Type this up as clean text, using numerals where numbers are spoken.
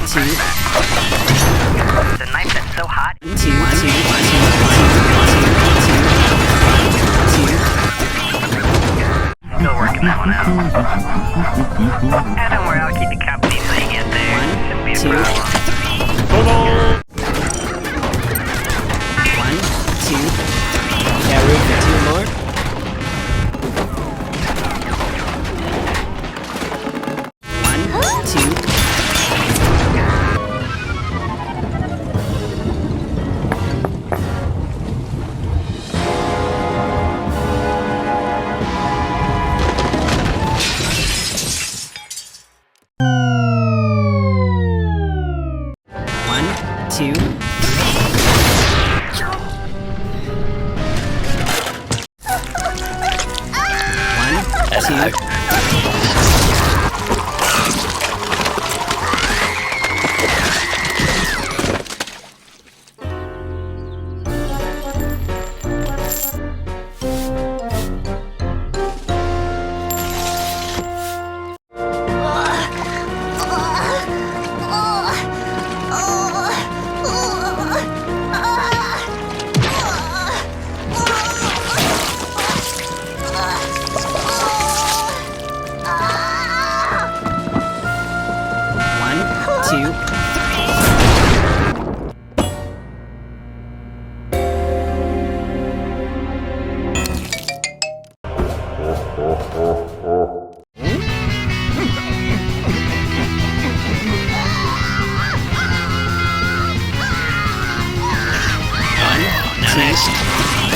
two. The knife that's so hot. Two. Still working that one out. Don't worry, I'll keep you company till you get there. Shouldn't be a Two. problem. One, two. Got room for two more. One, two. One, two. One, two. One, two. One, two.